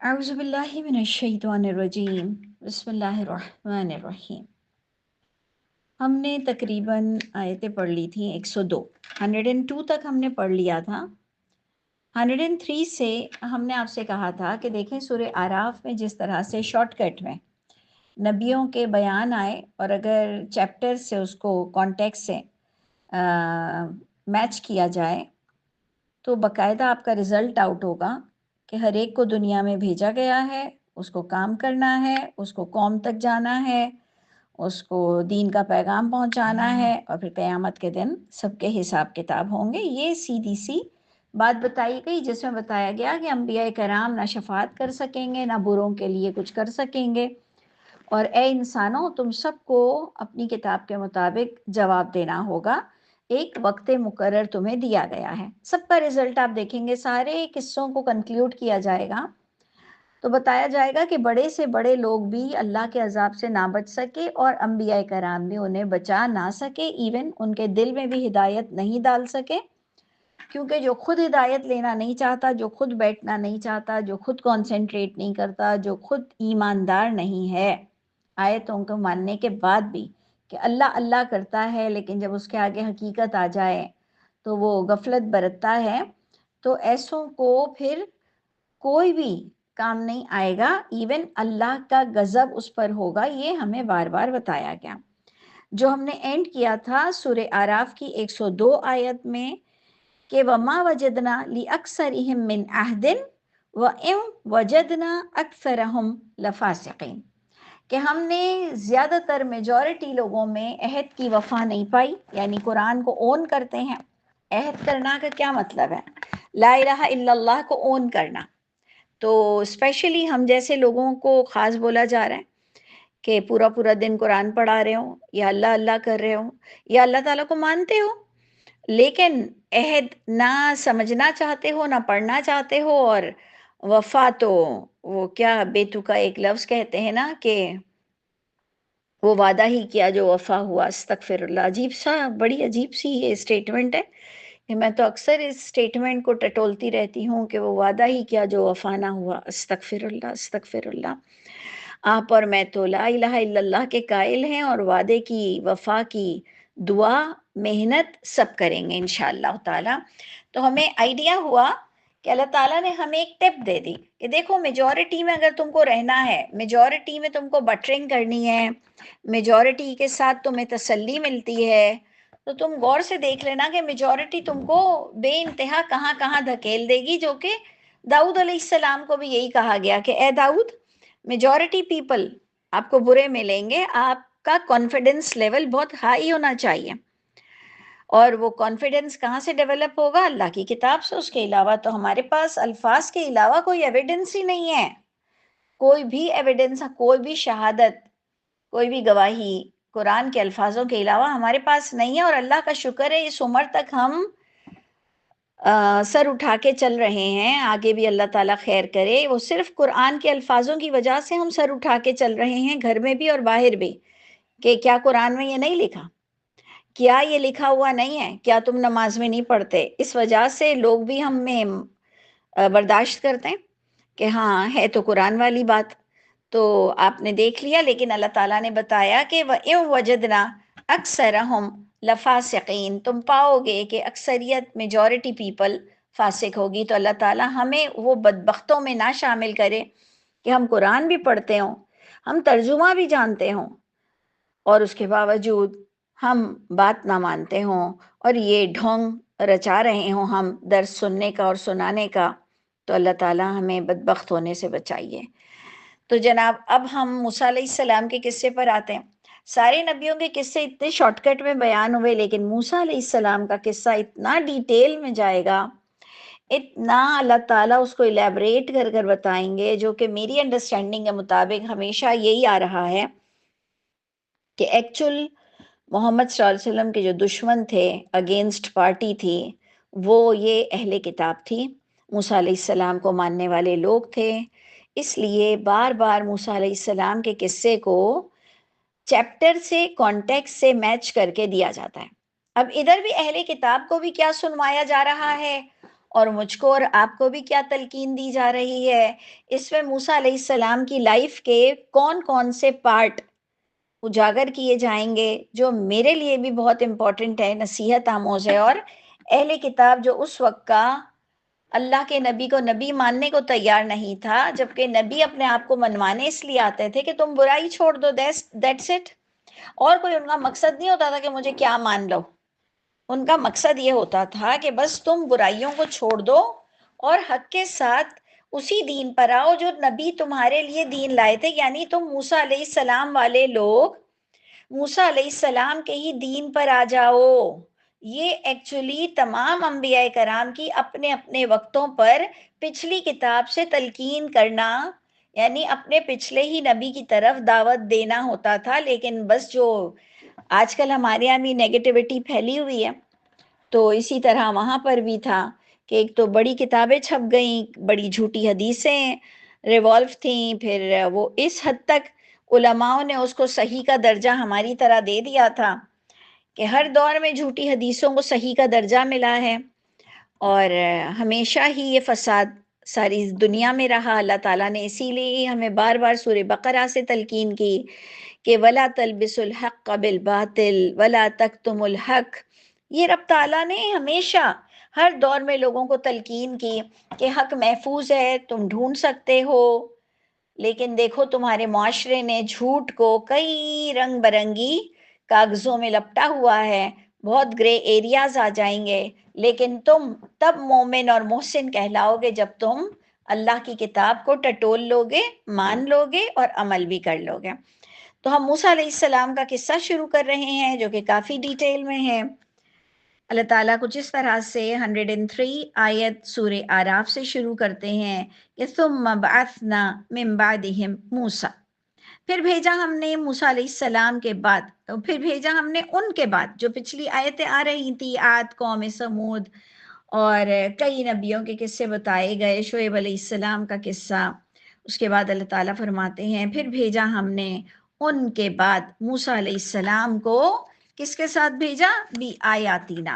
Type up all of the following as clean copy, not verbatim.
اعوذ باللہ من الشیطان الرجیم بسم اللہ الرحمن الرحیم۔ ہم نے تقریباً آیتیں پڑھ لی تھیں 102 102 تک ہم نے پڑھ لیا تھا۔ 103 سے ہم نے آپ سے کہا تھا کہ دیکھیں سورہ اعراف میں جس طرح سے شارٹ کٹ میں نبیوں کے بیان آئے اور اگر چیپٹر سے اس کو کانٹیکس سے میچ کیا جائے تو باقاعدہ آپ کا رزلٹ آؤٹ ہوگا کہ ہر ایک کو دنیا میں بھیجا گیا ہے، اس کو کام کرنا ہے، اس کو قوم تک جانا ہے، اس کو دین کا پیغام پہنچانا ہے، اور پھر قیامت کے دن سب کے حساب کتاب ہوں گے۔ یہ سیدھی سی بات بتائی گئی جس میں بتایا گیا کہ انبیاء کرام نہ شفاعت کر سکیں گے، نہ بروں کے لیے کچھ کر سکیں گے، اور اے انسانوں تم سب کو اپنی کتاب کے مطابق جواب دینا ہوگا، ایک وقت مقرر تمہیں دیا گیا ہے۔ سب کا رزلٹ آپ دیکھیں گے، سارے قصوں کو کنکلیوڈ کیا جائے گا تو بتایا جائے گا کہ بڑے سے بڑے لوگ بھی اللہ کے عذاب سے نہ بچ سکے اور انبیاء کرام بھی انہیں بچا نہ سکے، ایون ان کے دل میں بھی ہدایت نہیں ڈال سکے، کیونکہ جو خود ہدایت لینا نہیں چاہتا، جو خود بیٹھنا نہیں چاہتا، جو خود کانسنٹریٹ نہیں کرتا، جو خود ایماندار نہیں ہے آیتوں کو ماننے کے بعد بھی کہ اللہ اللہ کرتا ہے لیکن جب اس کے آگے حقیقت آ جائے تو وہ غفلت برتتا ہے، تو ایسوں کو پھر کوئی بھی کام نہیں آئے گا، ایون اللہ کا غضب اس پر ہوگا۔ یہ ہمیں بار بار بتایا گیا۔ جو ہم نے اینڈ کیا تھا سورہ اعراف کی 102 آیت میں کہ وَمَا وَجَدْنَا لِأَكْثَرِهِم مِّنْ عَهْدٍ وَإِن وَجَدْنَا أَكْثَرَهُمْ لَفَاسِقِينَ، کہ ہم نے زیادہ تر میجورٹی لوگوں میں عہد کی وفا نہیں پائی، یعنی قرآن کو اون کرتے ہیں۔ عہد کرنا کا کیا مطلب ہے؟ لا الہ الا اللہ کو اون کرنا۔ تو اسپیشلی ہم جیسے لوگوں کو خاص بولا جا رہا ہے کہ پورا پورا دن قرآن پڑھا رہے ہوں یا اللہ اللہ کر رہے ہوں یا اللہ تعالیٰ کو مانتے ہو، لیکن عہد نہ سمجھنا چاہتے ہو، نہ پڑھنا چاہتے ہو، اور وفا تو وہ کیا بیتو کا ایک لفظ کہتے ہیں نا کہ وہ وعدہ ہی کیا جو وفا ہوا، استغفر اللہ۔ عجیب سا، بڑی عجیب سی یہ اسٹیٹمنٹ ہے کہ میں تو اکثر اس اسٹیٹمنٹ کو ٹٹولتی رہتی ہوں کہ وہ وعدہ ہی کیا جو وفا نہ ہوا، استغفر اللہ استغفر اللہ۔ آپ اور میں تو لا الہ الا اللہ کے قائل ہیں اور وعدے کی وفا کی دعا محنت سب کریں گے انشاءاللہ تعالی۔ تو ہمیں آئیڈیا ہوا کہ اللہ تعالیٰ نے ہمیں ایک ٹپ دے دی کہ دیکھو میجورٹی میں اگر تم کو رہنا ہے، میجورٹی میں تم کو بٹرنگ کرنی ہے، میجورٹی کے ساتھ تمہیں تسلی ملتی ہے، تو تم غور سے دیکھ لینا کہ میجورٹی تم کو بے انتہا کہاں کہاں دھکیل دے گی، جو کہ داؤد علیہ السلام کو بھی یہی کہا گیا کہ اے داؤد، میجورٹی پیپل آپ کو برے ملیں گے، آپ کا کانفیڈنس لیول بہت ہائی ہونا چاہیے۔ اور وہ کانفیڈنس کہاں سے ڈیولپ ہوگا؟ اللہ کی کتاب سے۔ اس کے علاوہ تو ہمارے پاس الفاظ کے علاوہ کوئی ایویڈنس ہی نہیں ہے، کوئی بھی ایویڈنس، کوئی بھی شہادت، کوئی بھی گواہی قرآن کے الفاظوں کے علاوہ ہمارے پاس نہیں ہے۔ اور اللہ کا شکر ہے اس عمر تک ہم سر اٹھا کے چل رہے ہیں، آگے بھی اللہ تعالیٰ خیر کرے۔ وہ صرف قرآن کے الفاظوں کی وجہ سے ہم سر اٹھا کے چل رہے ہیں، گھر میں بھی اور باہر بھی، کہ کیا قرآن میں یہ نہیں لکھا؟ کیا یہ لکھا ہوا نہیں ہے؟ کیا تم نماز میں نہیں پڑھتے؟ اس وجہ سے لوگ بھی ہم میں برداشت کرتے ہیں کہ ہاں ہے تو قرآن والی بات۔ تو آپ نے دیکھ لیا، لیکن اللہ تعالیٰ نے بتایا کہ وَإِن وَجَدْنَا أَكْثَرَهُمْ لَفَاسِقِينَ، تم پاؤ گے کہ اکثریت میجورٹی پیپل فاسق ہوگی۔ تو اللہ تعالیٰ ہمیں وہ بدبختوں میں نہ شامل کرے کہ ہم قرآن بھی پڑھتے ہوں، ہم ترجمہ بھی جانتے ہوں، اور اس کے باوجود ہم بات نہ مانتے ہوں اور یہ ڈھونگ رچا رہے ہوں ہم درس سننے کا اور سنانے کا۔ تو اللہ تعالیٰ ہمیں بدبخت ہونے سے بچائیے۔ تو جناب اب ہم موسیٰ علیہ السلام کے قصے پر آتے ہیں۔ سارے نبیوں کے قصے اتنے شارٹ کٹ میں بیان ہوئے، لیکن موسیٰ علیہ السلام کا قصہ اتنا ڈیٹیل میں جائے گا، اتنا اللہ تعالیٰ اس کو الیبریٹ کر کر بتائیں گے، جو کہ میری انڈرسٹینڈنگ کے مطابق ہمیشہ یہی آ رہا ہے کہ ایکچول محمد صلی اللہ علیہ وسلم کے جو دشمن تھے، اگینسٹ پارٹی تھی، وہ یہ اہل کتاب تھی، موسیٰ علیہ السلام کو ماننے والے لوگ تھے۔ اس لیے بار بار موسیٰ علیہ السلام کے قصے کو چیپٹر سے، کانٹیکس سے میچ کر کے دیا جاتا ہے۔ اب ادھر بھی اہل کتاب کو بھی کیا سنوایا جا رہا ہے، اور مجھ کو اور آپ کو بھی کیا تلقین دی جا رہی ہے؟ اس میں موسیٰ علیہ السلام کی لائف کے کون کون سے پارٹ اجاگر کیے جائیں گے جو میرے لیے بھی بہت امپورٹنٹ ہے، نصیحت آموز ہے، اور اہل کتاب جو اس وقت کا اللہ کے نبی کو نبی ماننے کو تیار نہیں تھا، جبکہ نبی اپنے آپ کو منوانے اس لیے آتے تھے کہ تم برائی چھوڑ دو، دیٹس اٹ. اور کوئی ان کا مقصد نہیں ہوتا تھا کہ مجھے کیا مان لو. ان کا مقصد یہ ہوتا تھا کہ بس تم برائیوں کو چھوڑ دو اور حق کے ساتھ اسی دین پر آؤ جو نبی تمہارے لیے دین لائے تھے. یعنی تم موسیٰ علیہ السلام والے لوگ موسیٰ علیہ السلام کے ہی دین پر آ جاؤ. یہ ایکچولی تمام انبیاء کرام کی اپنے اپنے وقتوں پر پچھلی کتاب سے تلقین کرنا، یعنی اپنے پچھلے ہی نبی کی طرف دعوت دینا ہوتا تھا. لیکن بس جو آج کل ہمارے یہاں بھی نیگیٹیوٹی پھیلی ہوئی ہے، تو اسی طرح وہاں پر بھی تھا کہ ایک تو بڑی کتابیں چھپ گئیں، بڑی جھوٹی حدیثیں ریوالو تھیں، پھر وہ اس حد تک علماؤں نے اس کو صحیح کا درجہ ہماری طرح دے دیا تھا کہ ہر دور میں جھوٹی حدیثوں کو صحیح کا درجہ ملا ہے، اور ہمیشہ ہی یہ فساد ساری دنیا میں رہا. اللہ تعالیٰ نے اسی لیے ہمیں بار بار سورہ بقرہ سے تلقین کی کہ وَلَا تَلْبِسُوا الْحَقَّ بِالْبَاطِلِ وَلَا تَكْتُمُوا الْحَقَّ. یہ رب تعالیٰ نے ہمیشہ ہر دور میں لوگوں کو تلقین کی کہ حق محفوظ ہے، تم ڈھونڈ سکتے ہو، لیکن دیکھو تمہارے معاشرے نے جھوٹ کو کئی رنگ برنگی کاغذوں میں لپٹا ہوا ہے، بہت گرے ایریاز آ جائیں گے، لیکن تم تب مومن اور محسن کہلاؤ گے جب تم اللہ کی کتاب کو ٹٹول لوگے، مان لوگے اور عمل بھی کر لوگے. تو ہم موسیٰ علیہ السلام کا قصہ شروع کر رہے ہیں جو کہ کافی ڈیٹیل میں ہے. اللہ تعالیٰ کچھ اس طرح سے 103 آیت سورہ اعراف سے شروع کرتے ہیں کہ ثم بعثنا من بعدہم موسیٰ، پھر بھیجا ہم نے موسیٰ علیہ السلام کے بعد، پھر بھیجا ہم نے ان کے بعد، جو پچھلی آیتیں آ رہی تھی عاد، قوم سمود اور کئی نبیوں کے قصے بتائے گئے، شعیب علیہ السلام کا قصہ. اس کے بعد اللہ تعالیٰ فرماتے ہیں پھر بھیجا ہم نے ان کے بعد موسیٰ علیہ السلام کو کس کے ساتھ بھیجا؟ بی آیاتینا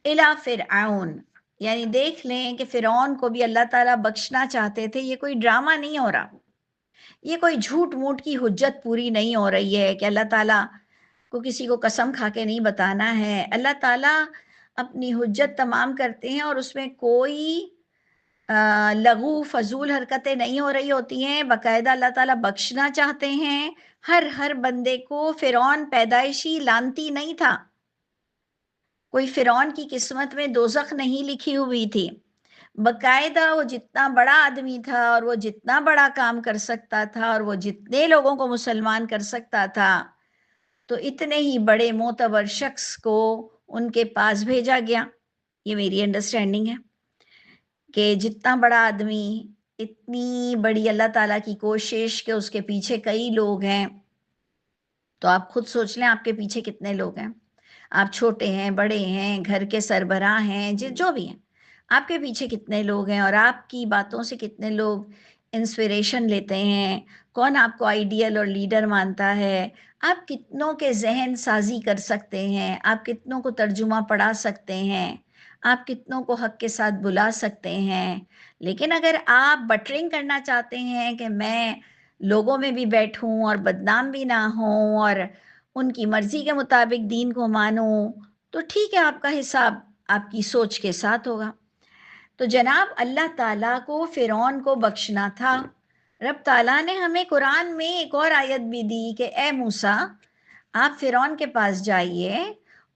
الی فرعون. یعنی دیکھ لیں کہ فرعون کو بھی اللہ تعالیٰ بخشنا چاہتے تھے. یہ کوئی ڈرامہ نہیں ہو رہا، یہ کوئی جھوٹ موٹ کی حجت پوری نہیں ہو رہی ہے کہ اللہ تعالیٰ کو کسی کو قسم کھا کے نہیں بتانا ہے. اللہ تعالیٰ اپنی حجت تمام کرتے ہیں اور اس میں کوئی لغو فضول حرکتیں نہیں ہو رہی ہوتی ہیں. باقاعدہ اللہ تعالیٰ بخشنا چاہتے ہیں ہر بندے کو. فرعون پیدائشی لانتی نہیں تھا، کوئی فرعون کی قسمت میں دوزخ نہیں لکھی ہوئی تھی. باقاعدہ وہ جتنا بڑا آدمی تھا اور وہ جتنا بڑا کام کر سکتا تھا اور وہ جتنے لوگوں کو مسلمان کر سکتا تھا، تو اتنے ہی بڑے معتبر شخص کو ان کے پاس بھیجا گیا. یہ میری انڈرسٹینڈنگ ہے کہ جتنا بڑا آدمی، اتنی بڑی اللہ تعالیٰ کی کوشش کہ اس کے پیچھے کئی لوگ ہیں. تو آپ خود سوچ لیں آپ کے پیچھے کتنے لوگ ہیں. آپ چھوٹے ہیں، بڑے ہیں، گھر کے سربراہ ہیں، جو بھی ہیں، آپ کے پیچھے کتنے لوگ ہیں اور آپ کی باتوں سے کتنے لوگ انسپریشن لیتے ہیں. کون آپ کو آئیڈیل اور لیڈر مانتا ہے. آپ کتنوں کے ذہن سازی کر سکتے ہیں، آپ کتنوں کو ترجمہ پڑھا سکتے ہیں، آپ کتنوں کو حق کے ساتھ بلا سکتے ہیں. لیکن اگر آپ بٹرنگ کرنا چاہتے ہیں کہ میں لوگوں میں بھی بیٹھوں اور بدنام بھی نہ ہوں اور ان کی مرضی کے مطابق دین کو مانوں، تو ٹھیک ہے، آپ کا حساب آپ کی سوچ کے ساتھ ہوگا. تو جناب اللہ تعالیٰ کو فرعون کو بخشنا تھا. رب تعالیٰ نے ہمیں قرآن میں ایک اور آیت بھی دی کہ اے موسیٰ، آپ فرعون کے پاس جائیے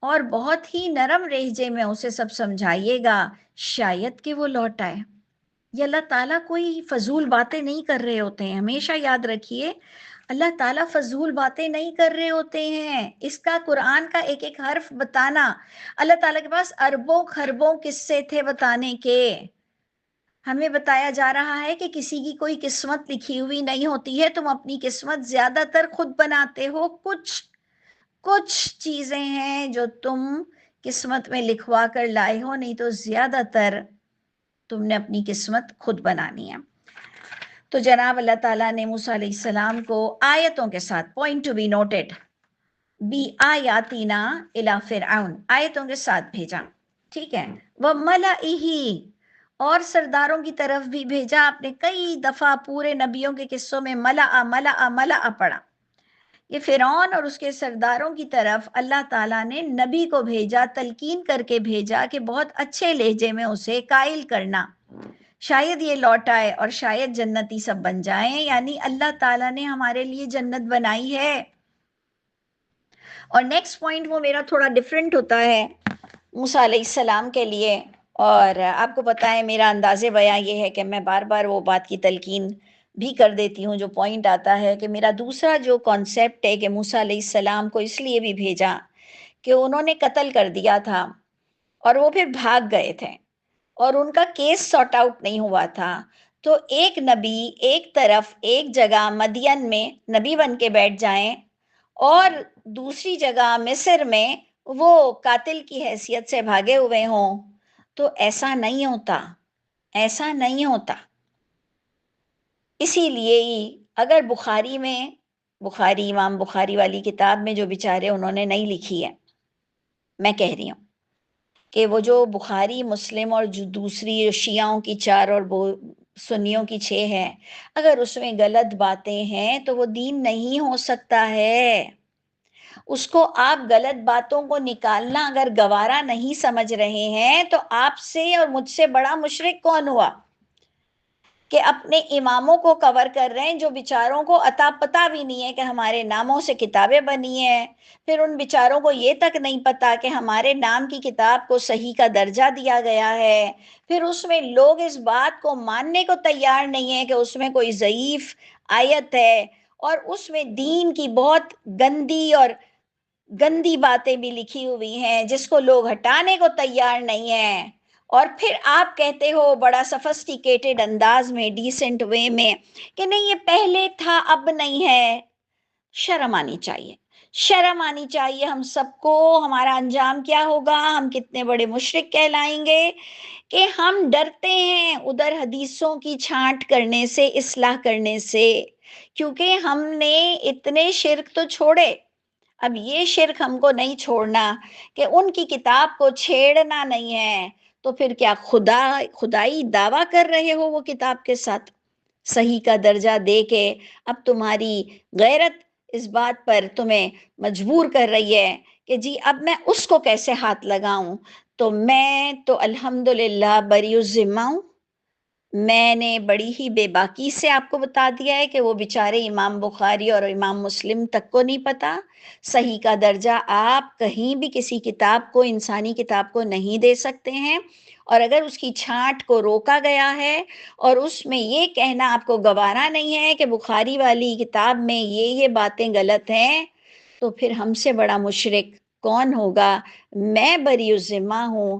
اور بہت ہی نرم لہجے میں اسے سب سمجھائیے گا، شاید کہ وہ لوٹ آئے. یہ اللہ تعالیٰ کوئی فضول باتیں نہیں کر رہے ہوتے ہیں. ہمیشہ یاد رکھیے اللہ تعالیٰ فضول باتیں نہیں کر رہے ہوتے ہیں. اس کا قرآن کا ایک ایک حرف بتانا، اللہ تعالیٰ کے پاس اربوں خربوں قصے تھے بتانے کے. ہمیں بتایا جا رہا ہے کہ کسی کی کوئی قسمت لکھی ہوئی نہیں ہوتی ہے. تم اپنی قسمت زیادہ تر خود بناتے ہو. کچھ چیزیں ہیں جو تم قسمت میں لکھوا کر لائے ہو، نہیں تو زیادہ تر تم نے اپنی قسمت خود بنانی ہے. تو جناب اللہ تعالیٰ نے موسیٰ علیہ السلام کو آیتوں کے ساتھ، پوائنٹ ٹو بی نوٹڈ، بی آیاتینا الی فرعون، آیتوں کے ساتھ بھیجا. ٹھیک ہے، وہ ملئہ، اور سرداروں کی طرف بھی بھیجا. آپ نے کئی دفعہ پورے نبیوں کے قصوں میں ملأ ملأ ملأ پڑھا. یہ فرعون اور اس کے سرداروں کی طرف اللہ تعالیٰ نے نبی کو بھیجا، تلقین کر کے بھیجا کہ بہت اچھے لہجے میں اسے قائل کرنا، شاید یہ لوٹ آئے اور شاید جنتی سب بن جائیں. یعنی اللہ تعالیٰ نے ہمارے لیے جنت بنائی ہے. اور نیکسٹ پوائنٹ وہ میرا تھوڑا ڈیفرنٹ ہوتا ہے موسیٰ علیہ السلام کے لیے. اور آپ کو پتہ ہے میرا انداز بیاں یہ ہے کہ میں بار بار وہ بات کی تلقین بھی کر دیتی ہوں جو پوائنٹ آتا ہے، کہ میرا دوسرا جو کانسیپٹ ہے کہ موسیٰ علیہ السلام کو اس لیے بھی بھیجا کہ انہوں نے قتل کر دیا تھا اور وہ پھر بھاگ گئے تھے اور ان کا کیس سارٹ آؤٹ نہیں ہوا تھا. تو ایک نبی ایک طرف ایک جگہ مدین میں نبی بن کے بیٹھ جائیں اور دوسری جگہ مصر میں وہ قاتل کی حیثیت سے بھاگے ہوئے ہوں، تو ایسا نہیں ہوتا، ایسا نہیں ہوتا. اسی لیے ہی اگر بخاری امام بخاری والی کتاب میں جو بیچارے انہوں نے نہیں لکھی ہے، میں کہہ رہی ہوں کہ وہ جو بخاری مسلم اور جو دوسری شیعوں کی 4 اور سنیوں کی 6 ہے، اگر اس میں غلط باتیں ہیں تو وہ دین نہیں ہو سکتا ہے. اس کو آپ غلط باتوں کو نکالنا اگر گوارا نہیں سمجھ رہے ہیں تو آپ سے اور مجھ سے بڑا مشرک کون ہوا کہ اپنے اماموں کو کور کر رہے ہیں جو بیچاروں کو عطا پتہ بھی نہیں ہے کہ ہمارے ناموں سے کتابیں بنی ہیں. پھر ان بیچاروں کو یہ تک نہیں پتا کہ ہمارے نام کی کتاب کو صحیح کا درجہ دیا گیا ہے. پھر اس میں لوگ اس بات کو ماننے کو تیار نہیں ہیں کہ اس میں کوئی ضعیف آیت ہے اور اس میں دین کی بہت گندی باتیں بھی لکھی ہوئی ہیں جس کو لوگ ہٹانے کو تیار نہیں ہیں. اور پھر آپ کہتے ہو بڑا سفسٹیکیٹڈ انداز میں، ڈیسنٹ وے میں، کہ نہیں یہ پہلے تھا اب نہیں ہے. شرم آنی چاہیے، شرم آنی چاہیے ہم سب کو. ہمارا انجام کیا ہوگا؟ ہم کتنے بڑے مشرک کہلائیں گے کہ ہم ڈرتے ہیں ادھر حدیثوں کی چھانٹ کرنے سے، اصلاح کرنے سے، کیونکہ ہم نے اتنے شرک تو چھوڑے، اب یہ شرک ہم کو نہیں چھوڑنا کہ ان کی کتاب کو چھیڑنا نہیں ہے. تو پھر کیا خدائی دعویٰ کر رہے ہو وہ کتاب کے ساتھ صحیح کا درجہ دے کے؟ اب تمہاری غیرت اس بات پر تمہیں مجبور کر رہی ہے کہ جی اب میں اس کو کیسے ہاتھ لگاؤں. تو میں تو الحمدللہ بری الذمہ ہوں. میں نے بڑی ہی بے باکی سے آپ کو بتا دیا ہے کہ وہ بیچارے امام بخاری اور امام مسلم تک کو نہیں پتا صحیح کا درجہ. آپ کہیں بھی کسی کتاب کو، انسانی کتاب کو نہیں دے سکتے ہیں، اور اگر اس کی چھانٹ کو روکا گیا ہے اور اس میں یہ کہنا آپ کو گوارا نہیں ہے کہ بخاری والی کتاب میں یہ باتیں غلط ہیں، تو پھر ہم سے بڑا مشرک کون ہوگا؟ میں بری الذمہ ہوں.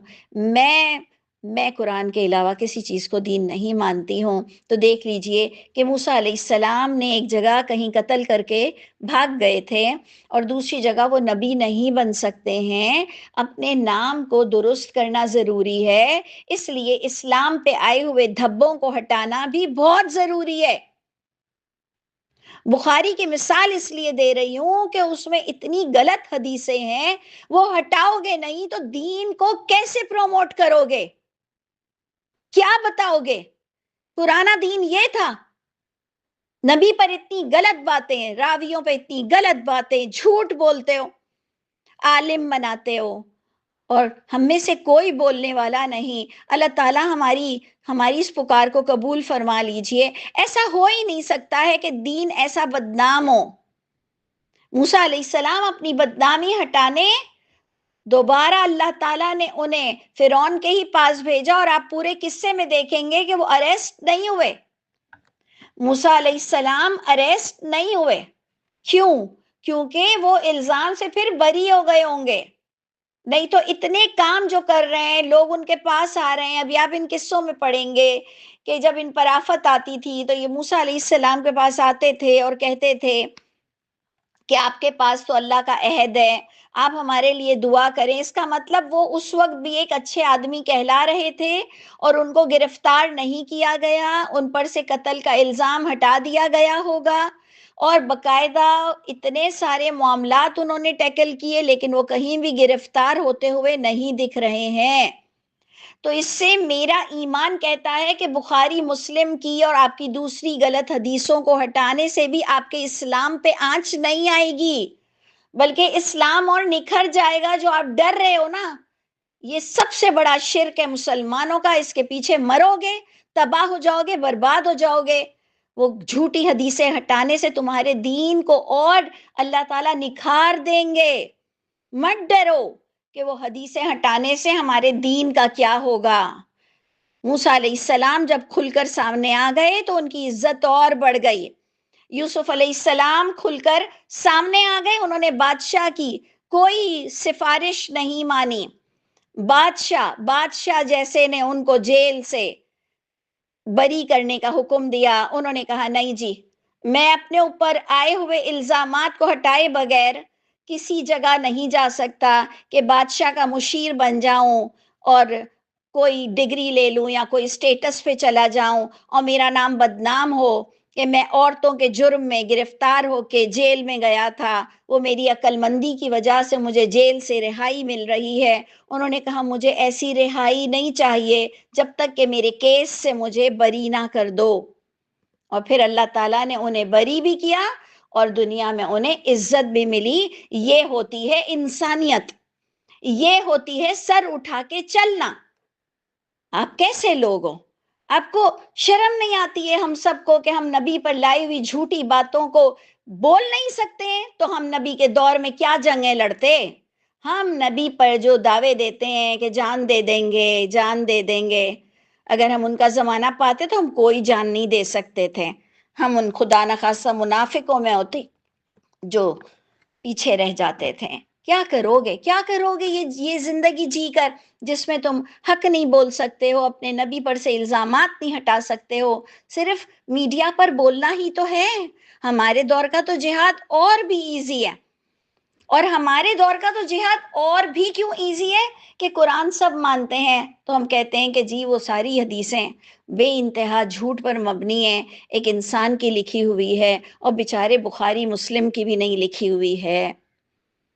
میں قرآن کے علاوہ کسی چیز کو دین نہیں مانتی ہوں. تو دیکھ لیجئے کہ موسیٰ علیہ السلام نے ایک جگہ کہیں قتل کر کے بھاگ گئے تھے اور دوسری جگہ وہ نبی نہیں بن سکتے ہیں. اپنے نام کو درست کرنا ضروری ہے، اس لیے اسلام پہ آئے ہوئے دھبوں کو ہٹانا بھی بہت ضروری ہے. بخاری کی مثال اس لیے دے رہی ہوں کہ اس میں اتنی غلط حدیثیں ہیں، وہ ہٹاؤ گے نہیں تو دین کو کیسے پروموٹ کرو گے؟ کیا بتاؤ گے؟ پرانا دین یہ تھا. نبی پر اتنی غلط باتیں، راویوں پہ اتنی غلط باتیں، جھوٹ بولتے ہو، عالم بناتے ہو، اور ہم میں سے کوئی بولنے والا نہیں. اللہ تعالیٰ ہماری اس پکار کو قبول فرما لیجئے. ایسا ہو ہی نہیں سکتا ہے کہ دین ایسا بدنام ہو. موسیٰ علیہ السلام اپنی بدنامی ہٹانے دوبارہ اللہ تعالیٰ نے انہیں فرعون کے ہی پاس بھیجا، اور آپ پورے قصے میں دیکھیں گے کہ وہ اریسٹ نہیں ہوئے. موسیٰ علیہ السلام اریسٹ نہیں ہوئے. کیوں؟ کیونکہ وہ الزام سے پھر بری ہو گئے ہوں گے. نہیں تو اتنے کام جو کر رہے ہیں لوگ ان کے پاس آ رہے ہیں. ابھی آپ ان قصوں میں پڑھیں گے کہ جب ان پر آفت آتی تھی تو یہ موسیٰ علیہ السلام کے پاس آتے تھے اور کہتے تھے کہ آپ کے پاس تو اللہ کا عہد ہے، آپ ہمارے لیے دعا کریں. اس کا مطلب وہ اس وقت بھی ایک اچھے آدمی کہلا رہے تھے اور ان کو گرفتار نہیں کیا گیا، ان پر سے قتل کا الزام ہٹا دیا گیا ہوگا. اور باقاعدہ اتنے سارے معاملات انہوں نے ٹیکل کیے، لیکن وہ کہیں بھی گرفتار ہوتے ہوئے نہیں دکھ رہے ہیں۔ تو اس سے میرا ایمان کہتا ہے کہ بخاری مسلم کی اور آپ کی دوسری غلط حدیثوں کو ہٹانے سے بھی آپ کے اسلام پہ آنچ نہیں آئے گی، بلکہ اسلام اور نکھر جائے گا۔ جو آپ ڈر رہے ہو نا، یہ سب سے بڑا شرک ہے مسلمانوں کا، اس کے پیچھے مرو گے، تباہ ہو جاؤ گے، برباد ہو جاؤ گے۔ وہ جھوٹی حدیثیں ہٹانے سے تمہارے دین کو اور اللہ تعالیٰ نکھار دیں گے۔ مت ڈرو کہ وہ حدیثیں ہٹانے سے ہمارے دین کا کیا ہوگا۔ موسیٰ علیہ السلام جب کھل کر سامنے آ گئے تو ان کی عزت اور بڑھ گئی۔ یوسف علیہ السلام کھل کر سامنے آ گئے، انہوں نے بادشاہ کی کوئی سفارش نہیں مانی۔ بادشاہ جیسے نے ان کو جیل سے بری کرنے کا حکم دیا، انہوں نے کہا نہیں جی، میں اپنے اوپر آئے ہوئے الزامات کو ہٹائے بغیر کسی جگہ نہیں جا سکتا کہ بادشاہ کا مشیر بن جاؤں اور کوئی ڈگری لے لوں یا کوئی اسٹیٹس پہ چلا جاؤں اور میرا نام بدنام ہو کہ میں عورتوں کے جرم میں گرفتار ہو کے جیل میں گیا تھا، وہ میری عقل مندی کی وجہ سے مجھے جیل سے رہائی مل رہی ہے۔ انہوں نے کہا مجھے ایسی رہائی نہیں چاہیے جب تک کہ میرے کیس سے مجھے بری نہ کر دو۔ اور پھر اللہ تعالیٰ نے انہیں بری بھی کیا اور دنیا میں انہیں عزت بھی ملی۔ یہ ہوتی ہے انسانیت، یہ ہوتی ہے سر اٹھا کے چلنا۔ آپ کیسے لوگ ہو؟ آپ کو شرم نہیں آتی ہے ہم سب کو کہ ہم نبی پر لائی ہوئی جھوٹی باتوں کو بول نہیں سکتے ہیں؟ تو ہم نبی کے دور میں کیا جنگیں لڑتے؟ ہم نبی پر جو دعوے دیتے ہیں کہ جان دے دیں گے، جان دے دیں گے، اگر ہم ان کا زمانہ پاتے تو ہم کوئی جان نہیں دے سکتے تھے۔ ہم ان خدا نخواستہ منافقوں میں ہوتے جو پیچھے رہ جاتے تھے۔ کیا کرو گے، کیا کرو گے یہ زندگی جی کر جس میں تم حق نہیں بول سکتے ہو، اپنے نبی پر سے الزامات نہیں ہٹا سکتے ہو، صرف میڈیا پر بولنا ہی تو ہے۔ ہمارے دور کا تو جہاد اور بھی ایزی ہے، اور ہمارے دور کا تو جہاد اور بھی کیوں ایزی ہے کہ قرآن سب مانتے ہیں تو ہم کہتے ہیں کہ جی وہ ساری حدیثیں بے انتہا جھوٹ پر مبنی ہیں، ایک انسان کی لکھی ہوئی ہے اور بیچارے بخاری مسلم کی بھی نہیں لکھی ہوئی ہے۔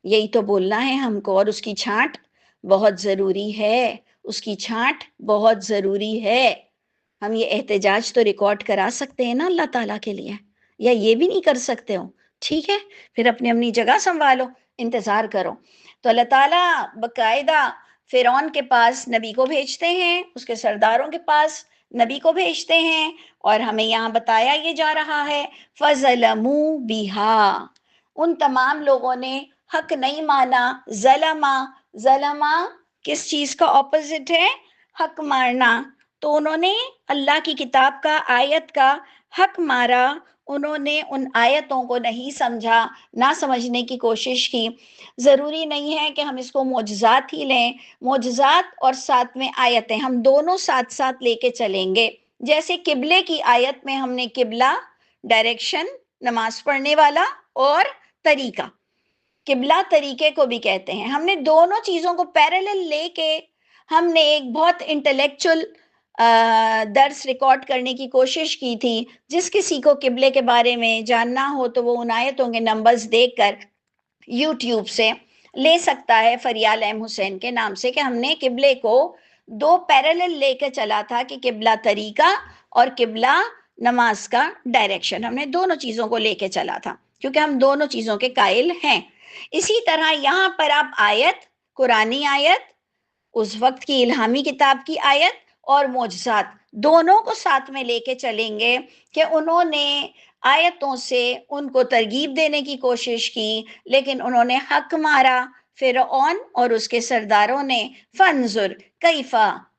یہی تو بولنا ہے ہم کو، اور اس کی چھانٹ بہت ضروری ہے، اس کی چھانٹ بہت ضروری ہے۔ ہم یہ احتجاج تو ریکارڈ کرا سکتے ہیں نا اللہ تعالیٰ کے لیے، یا یہ بھی نہیں کر سکتے ہو؟ ٹھیک ہے، پھر اپنی جگہ سنبھالو، انتظار کرو۔ تو اللہ تعالیٰ باقاعدہ فرعون کے پاس نبی کو بھیجتے ہیں، اس کے سرداروں کے پاس نبی کو بھیجتے ہیں، اور ہمیں یہاں بتایا یہ جا رہا ہے فَظَلَمُوا بِهَا، ان تمام لوگوں نے حق نہیں مانا۔ ظلمہ کس چیز کا اپوزٹ ہے؟ حق مارنا۔ تو انہوں نے اللہ کی کتاب کا، آیت کا حق مارا، انہوں نے ان آیتوں کو نہیں سمجھا، نہ سمجھنے کی کوشش کی۔ ضروری نہیں ہے کہ ہم اس کو معجزات ہی لیں، معجزات اور ساتھ میں آیتیں ہم دونوں ساتھ ساتھ لے کے چلیں گے۔ جیسے قبلے کی آیت میں ہم نے قبلہ، ڈائریکشن، نماز پڑھنے والا اور طریقہ، قبلہ طریقے کو بھی کہتے ہیں، ہم نے دونوں چیزوں کو پیرالل لے کے ہم نے ایک بہت انٹلیکچول درس ریکارڈ کرنے کی کوشش کی تھی۔ جس کسی کو قبلے کے بارے میں جاننا ہو تو وہ ان آیتوں کے نمبرز دیکھ کر یوٹیوب سے لے سکتا ہے، فریال ایم حسین کے نام سے، کہ ہم نے قبلے کو دو پیرالل لے کے چلا تھا کہ قبلہ طریقہ اور قبلہ نماز کا ڈائریکشن، ہم نے دونوں چیزوں کو لے کے چلا تھا کیونکہ ہم دونوں چیزوں کے قائل ہیں۔ اسی طرح یہاں پر آپ آیت، قرآنی آیت، اس وقت کی الہامی کتاب کی آیت اور معجزات دونوں کو ساتھ میں لے کے چلیں گے کہ انہوں نے آیتوں سے ان کو ترغیب دینے کی کوشش کی، لیکن انہوں نے حق مارا۔ فرعون اور اس کے سرداروں نے فانظر کیف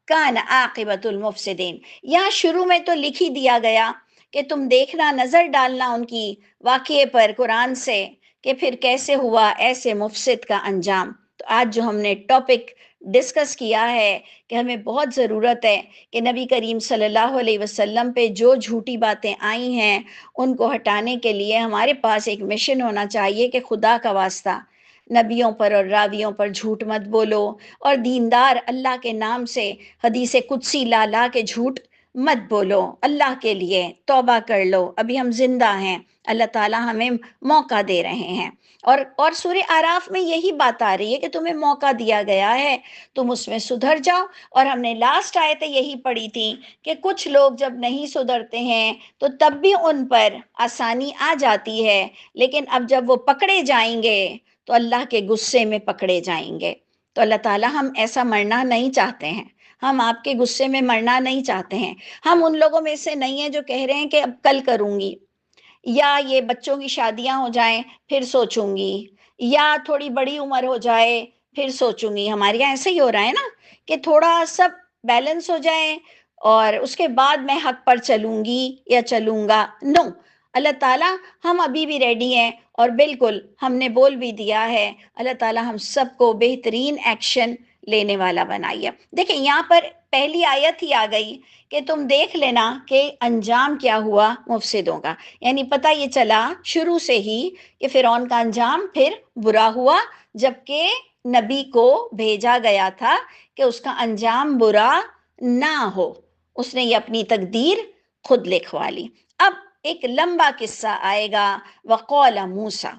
کان عاقبۃ المفسدین، یہاں شروع میں تو لکھ ہی دیا گیا کہ تم دیکھنا، نظر ڈالنا ان کی واقعے پر قرآن سے کہ پھر کیسے ہوا ایسے مفسد کا انجام۔ تو آج جو ہم نے ٹاپک ڈسکس کیا ہے کہ ہمیں بہت ضرورت ہے کہ نبی کریم صلی اللہ علیہ وسلم پہ جو جھوٹی باتیں آئی ہیں ان کو ہٹانے کے لیے ہمارے پاس ایک مشن ہونا چاہیے کہ خدا کا واسطہ نبیوں پر اور راویوں پر جھوٹ مت بولو، اور دیندار اللہ کے نام سے حدیث قدسی لا لا کے جھوٹ مت بولو اللہ کے لیے، توبہ کر لو، ابھی ہم زندہ ہیں، اللہ تعالیٰ ہمیں موقع دے رہے ہیں۔ اور سورہ آراف میں یہی بات آ رہی ہے کہ تمہیں موقع دیا گیا ہے، تم اس میں سدھر جاؤ۔ اور ہم نے لاسٹ آیتیں یہی پڑھی تھی کہ کچھ لوگ جب نہیں سدھرتے ہیں تو تب بھی ان پر آسانی آ جاتی ہے، لیکن اب جب وہ پکڑے جائیں گے تو اللہ کے غصے میں پکڑے جائیں گے۔ تو اللہ تعالیٰ ہم ایسا مرنا نہیں چاہتے ہیں، ہم آپ کے غصے میں مرنا نہیں چاہتے ہیں۔ ہم ان لوگوں میں سے نہیں ہیں جو کہہ رہے ہیں کہ اب کل کروں گی، یا یہ بچوں کی شادیاں ہو جائیں پھر سوچوں گی، یا تھوڑی بڑی عمر ہو جائے پھر سوچوں گی۔ ہمارے یہاں ایسا ہی ہو رہا ہے نا کہ تھوڑا سب بیلنس ہو جائے اور اس کے بعد میں حق پر چلوں گی یا چلوں گا۔ نو، اللہ تعالیٰ ہم ابھی بھی ریڈی ہیں، اور بالکل ہم نے بول بھی دیا ہے، اللہ تعالیٰ ہم سب کو بہترین ایکشن لینے والا بنائیے۔ دیکھیں یہاں پر پہلی آیت ہی آ گئی کہ تم دیکھ لینا کہ انجام کیا ہوا مفسدوں کا، یعنی پتہ یہ چلا شروع سے ہی کہ فرعون کا انجام پھر برا ہوا، جبکہ نبی کو بھیجا گیا تھا کہ اس کا انجام برا نہ ہو، اس نے یہ اپنی تقدیر خود لکھوا لی۔ اب ایک لمبا قصہ آئے گا، وقال موسیٰ،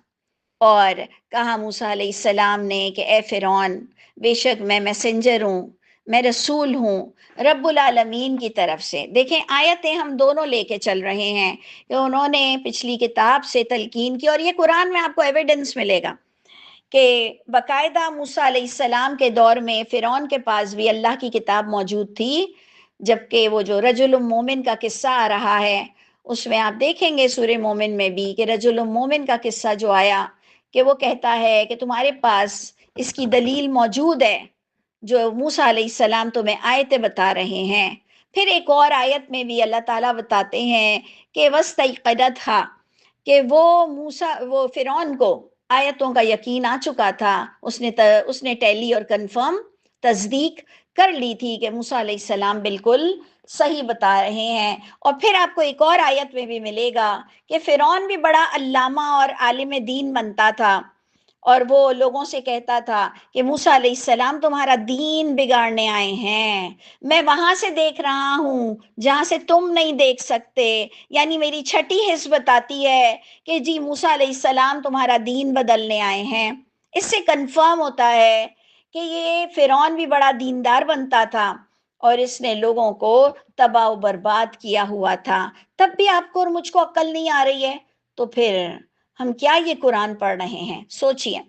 اور کہا موسیٰ علیہ السلام نے کہ اے فرعون، بے شک میں میسنجر ہوں، میں رسول ہوں رب العالمین کی طرف سے۔ دیکھیں آیتیں ہم دونوں لے کے چل رہے ہیں کہ انہوں نے پچھلی کتاب سے تلقین کی، اور یہ قرآن میں آپ کو ایویڈنس ملے گا کہ باقاعدہ موسیٰ علیہ السلام کے دور میں فرعون کے پاس بھی اللہ کی کتاب موجود تھی، جبکہ وہ جو رجل مومن کا قصہ آ رہا ہے اس میں آپ دیکھیں گے سورہ مومن میں بھی کہ رجل مومن کا قصہ جو آیا کہ وہ کہتا ہے کہ تمہارے پاس اس کی دلیل موجود ہے جو موسیٰ علیہ السلام تمہیں آیتیں بتا رہے ہیں۔ پھر ایک اور آیت میں بھی اللہ تعالیٰ بتاتے ہیں کہ وَاسْتَيْقَنَتْهَا، کہ وہ فرعون کو آیتوں کا یقین آ چکا تھا، اس نے ٹیلی اور کنفرم تصدیق کر لی تھی کہ موسیٰ علیہ السلام بالکل صحیح بتا رہے ہیں۔ اور پھر آپ کو ایک اور آیت میں بھی ملے گا کہ فرعون بھی بڑا علامہ اور عالم دین بنتا تھا، اور وہ لوگوں سے کہتا تھا کہ موسیٰ علیہ السلام تمہارا دین بگاڑنے آئے ہیں، میں وہاں سے دیکھ رہا ہوں جہاں سے تم نہیں دیکھ سکتے، یعنی میری چھٹی حص بتاتی ہے کہ جی موسیٰ علیہ السلام تمہارا دین بدلنے آئے ہیں۔ اس سے کنفرم ہوتا ہے کہ یہ فرعون بھی بڑا دیندار بنتا تھا اور اس نے لوگوں کو تباہ و برباد کیا ہوا تھا۔ تب بھی آپ کو اور مجھ کو عقل نہیں آ رہی ہے، تو پھر ہم کیا یہ قرآن پڑھ رہے ہیں؟ سوچئے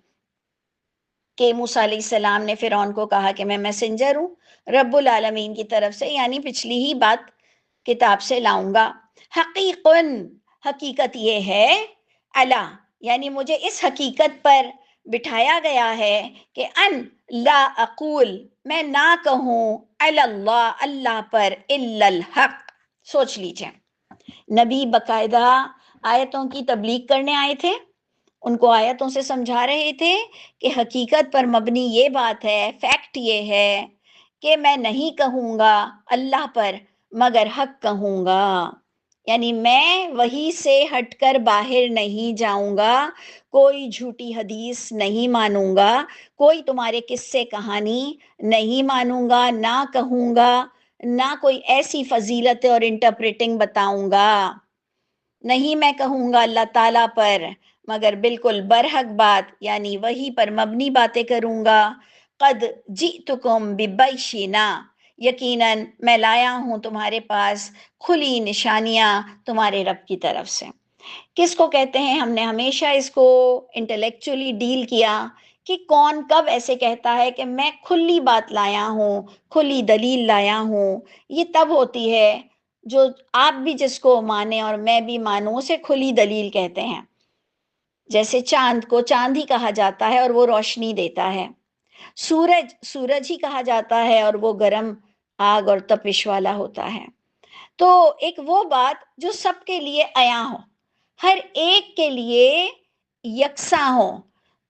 کہ موسیٰ علیہ السلام نے فرعون کو کہا کہ میں میسنجر ہوں رب العالمین کی طرف سے، یعنی پچھلی ہی بات کتاب سے لاؤں گا۔ حقیقن، حقیقت یہ ہے، اللہ یعنی مجھے اس حقیقت پر بٹھایا گیا ہے کہ ان لا اقول، میں نہ کہوں علی اللہ، اللہ پر الا الحق۔ سوچ لیجئے، نبی باقاعدہ آیتوں کی تبلیغ کرنے آئے تھے، ان کو آیتوں سے سمجھا رہے تھے کہ حقیقت پر مبنی یہ بات ہے، فیکٹ یہ ہے کہ میں نہیں کہوں گا اللہ پر مگر حق کہوں گا، یعنی میں وہی سے ہٹ کر باہر نہیں جاؤں گا، کوئی جھوٹی حدیث نہیں مانوں گا، کوئی تمہارے قصے کہانی نہیں مانوں گا، نہ کہوں گا، نہ کوئی ایسی فضیلت اور انٹرپریٹنگ بتاؤں گا، نہیں میں کہوں گا اللہ تعالیٰ پر مگر بالکل برحق بات، یعنی وہی پر مبنی باتیں کروں گا۔ قد جئتکم ببیشنا، یقیناً میں لایا ہوں تمہارے پاس کھلی نشانیاں تمہارے رب کی طرف سے۔ کس کو کہتے ہیں؟ ہم نے ہمیشہ اس کو انٹلیکچولی ڈیل کیا کہ کون کب ایسے کہتا ہے کہ میں کھلی بات لایا ہوں، کھلی دلیل لایا ہوں۔ یہ تب ہوتی ہے جو آپ بھی جس کو مانیں اور میں بھی مانوں، اسے کھلی دلیل کہتے ہیں۔ جیسے چاند کو چاند ہی کہا جاتا ہے اور وہ روشنی دیتا ہے، سورج سورج ہی کہا جاتا ہے اور وہ گرم آگ اور تپش والا ہوتا ہے۔ تو ایک وہ بات جو سب کے لیے عیاں ہو، ہر ایک کے لیے یکساں ہو،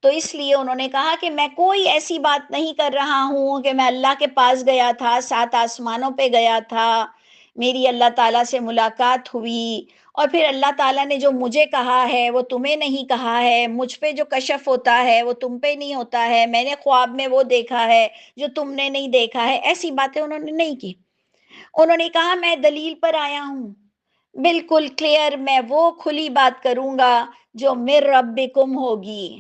تو اس لیے انہوں نے کہا کہ میں کوئی ایسی بات نہیں کر رہا ہوں کہ میں اللہ کے پاس گیا تھا، 7 آسمانوں پہ گیا تھا، میری اللہ تعالیٰ سے ملاقات ہوئی، اور پھر اللہ تعالیٰ نے جو مجھے کہا ہے وہ تمہیں نہیں کہا ہے، مجھ پہ جو کشف ہوتا ہے وہ تم پہ نہیں ہوتا ہے، میں نے خواب میں وہ دیکھا ہے جو تم نے نہیں دیکھا ہے، ایسی باتیں انہوں نے نہیں کی۔ انہوں نے کہا میں دلیل پر آیا ہوں، بالکل کلیئر، میں وہ کھلی بات کروں گا جو من ربکم ہوگی،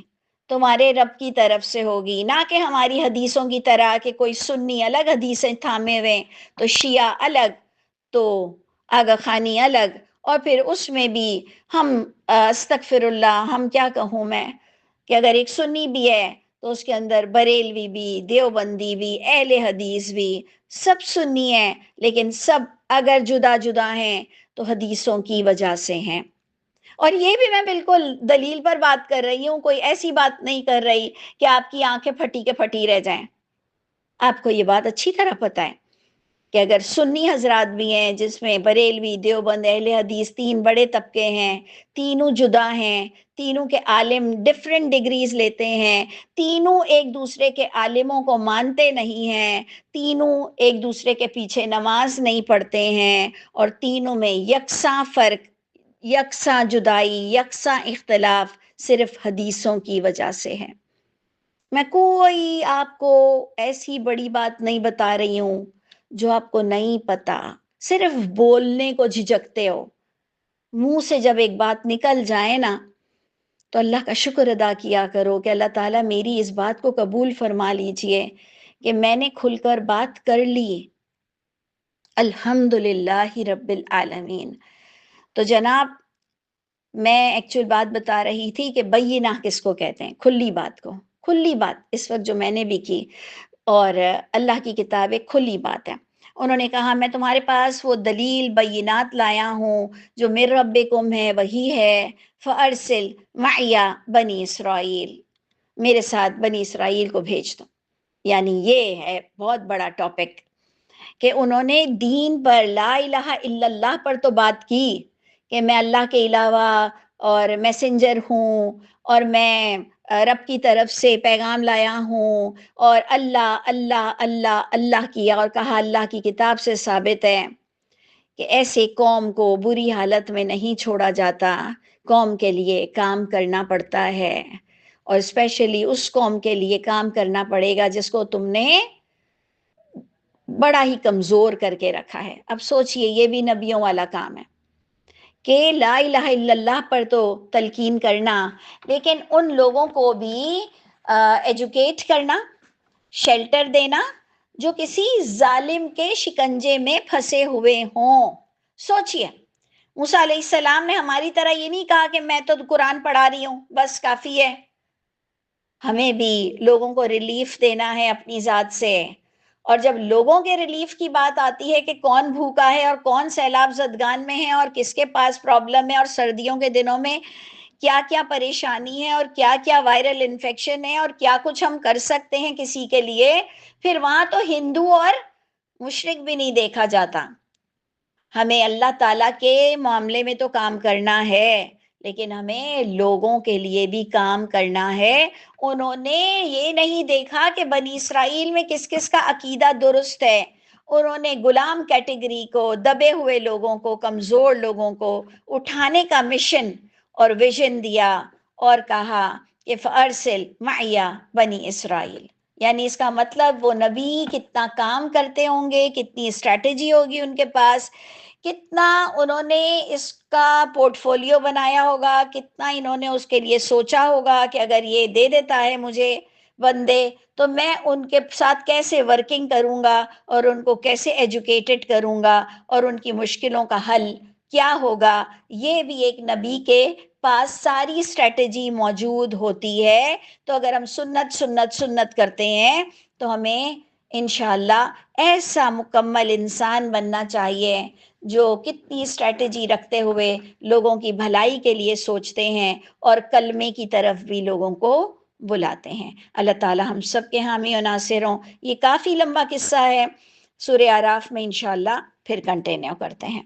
تمہارے رب کی طرف سے ہوگی، نہ کہ ہماری حدیثوں کی طرح کہ کوئی سنی الگ حدیثیں تھامے ہوئے تو شیعہ الگ تو آغا خانی الگ، اور پھر اس میں بھی ہم استغفر اللہ، ہم کیا کہوں میں کہ اگر ایک سنی بھی ہے تو اس کے اندر بریلوی بھی، دیوبندی بھی، اہل حدیث بھی، سب سنی ہیں، لیکن سب اگر جدا جدا ہیں تو حدیثوں کی وجہ سے ہیں۔ اور یہ بھی میں بالکل دلیل پر بات کر رہی ہوں، کوئی ایسی بات نہیں کر رہی کہ آپ کی آنکھیں پھٹی کے پھٹی رہ جائیں۔ آپ کو یہ بات اچھی طرح پتہ ہے کہ اگر سنی حضرات بھی ہیں جس میں بریلوی، دیوبند، اہل حدیث، تین بڑے طبقے ہیں، تینوں جدا ہیں، تینوں کے عالم ڈفرینٹ ڈگریز لیتے ہیں، تینوں ایک دوسرے کے عالموں کو مانتے نہیں ہیں، تینوں ایک دوسرے کے پیچھے نماز نہیں پڑھتے ہیں، اور تینوں میں یکساں فرق، یکساں جدائی، یکساں اختلاف صرف حدیثوں کی وجہ سے ہے۔ میں کوئی آپ کو ایسی بڑی بات نہیں بتا رہی ہوں جو آپ کو نہیں پتا، صرف بولنے کو جھجکتے ہو۔ منہ سے جب ایک بات نکل جائے نا تو اللہ کا شکر ادا کیا کرو کہ اللہ تعالیٰ میری اس بات کو قبول فرما لیجئے کہ میں نے کھل کر بات کر لی، الحمدللہ رب العالمین۔ تو جناب، میں ایکچوئل بات بتا رہی تھی کہ بینہ کس کو کہتے ہیں، کھلی بات کو، کھلی بات اس وقت جو میں نے بھی کی، اور اللہ کی کتاب ایک کھلی بات ہے۔ انہوں نے کہا میں تمہارے پاس وہ دلیل بینات لایا ہوں جو من ربکم ہے، وہی ہے، فارسل معی بنی اسرائیل، میرے ساتھ بنی اسرائیل کو بھیج دو۔ یعنی یہ ہے بہت بڑا ٹاپک کہ انہوں نے دین پر، لا الہ الا اللہ پر تو بات کی کہ میں اللہ کے علاوہ اور میسنجر ہوں، اور میں رب کی طرف سے پیغام لایا ہوں، اور اللہ اللہ اللہ اللہ کیا، اور کہا اللہ کی کتاب سے ثابت ہے کہ ایسے قوم کو بری حالت میں نہیں چھوڑا جاتا، قوم کے لیے کام کرنا پڑتا ہے، اور اسپیشلی اس قوم کے لیے کام کرنا پڑے گا جس کو تم نے بڑا ہی کمزور کر کے رکھا ہے۔ اب سوچئے یہ بھی نبیوں والا کام ہے کہ لا الہ الا اللہ پر تو تلقین کرنا، لیکن ان لوگوں کو بھی ایجوکیٹ کرنا، شیلٹر دینا جو کسی ظالم کے شکنجے میں پھنسے ہوئے ہوں۔ سوچئے موسیٰ علیہ السلام نے ہماری طرح یہ نہیں کہا کہ میں تو قرآن پڑھا رہی ہوں بس کافی ہے، ہمیں بھی لوگوں کو ریلیف دینا ہے اپنی ذات سے۔ اور جب لوگوں کے ریلیف کی بات آتی ہے کہ کون بھوکا ہے اور کون سیلاب زدگان میں ہے اور کس کے پاس پرابلم ہے، اور سردیوں کے دنوں میں کیا کیا پریشانی ہے، اور کیا کیا وائرل انفیکشن ہے، اور کیا کچھ ہم کر سکتے ہیں کسی کے لیے، پھر وہاں تو ہندو اور مشرک بھی نہیں دیکھا جاتا۔ ہمیں اللہ تعالیٰ کے معاملے میں تو کام کرنا ہے، لیکن ہمیں لوگوں کے لیے بھی کام کرنا ہے۔ انہوں نے یہ نہیں دیکھا کہ بنی اسرائیل میں کس کس کا عقیدہ درست ہے، انہوں نے غلام کیٹیگری کو، دبے ہوئے لوگوں کو، کمزور لوگوں کو اٹھانے کا مشن اور ویژن دیا، اور کہا کہ فَأَرْسِلْ مَعِيَ بنی اسرائیل۔ یعنی اس کا مطلب وہ نبی کتنا کام کرتے ہوں گے، کتنی اسٹریٹجی ہوگی ان کے پاس، کتنا انہوں نے اس کا پورٹ فولیو بنایا ہوگا، کتنا انہوں نے اس کے لیے سوچا ہوگا کہ اگر یہ دے دیتا ہے مجھے بندے تو میں ان کے ساتھ کیسے ورکنگ کروں گا، اور ان کو کیسے ایجوکیٹڈ کروں گا، اور ان کی مشکلوں کا حل کیا ہوگا۔ یہ بھی ایک نبی کے پاس ساری اسٹریٹجی موجود ہوتی ہے۔ تو اگر ہم سنت سنت سنت کرتے ہیں تو ہمیں انشاءاللہ ایسا مکمل انسان بننا چاہیے جو کتنی اسٹریٹجی رکھتے ہوئے لوگوں کی بھلائی کے لیے سوچتے ہیں، اور کلمے کی طرف بھی لوگوں کو بلاتے ہیں۔ اللہ تعالی ہم سب کے حامی و ناصر ہوں۔ یہ کافی لمبا قصہ ہے، سورہ اعراف میں انشاءاللہ پھر کنٹینیو کرتے ہیں۔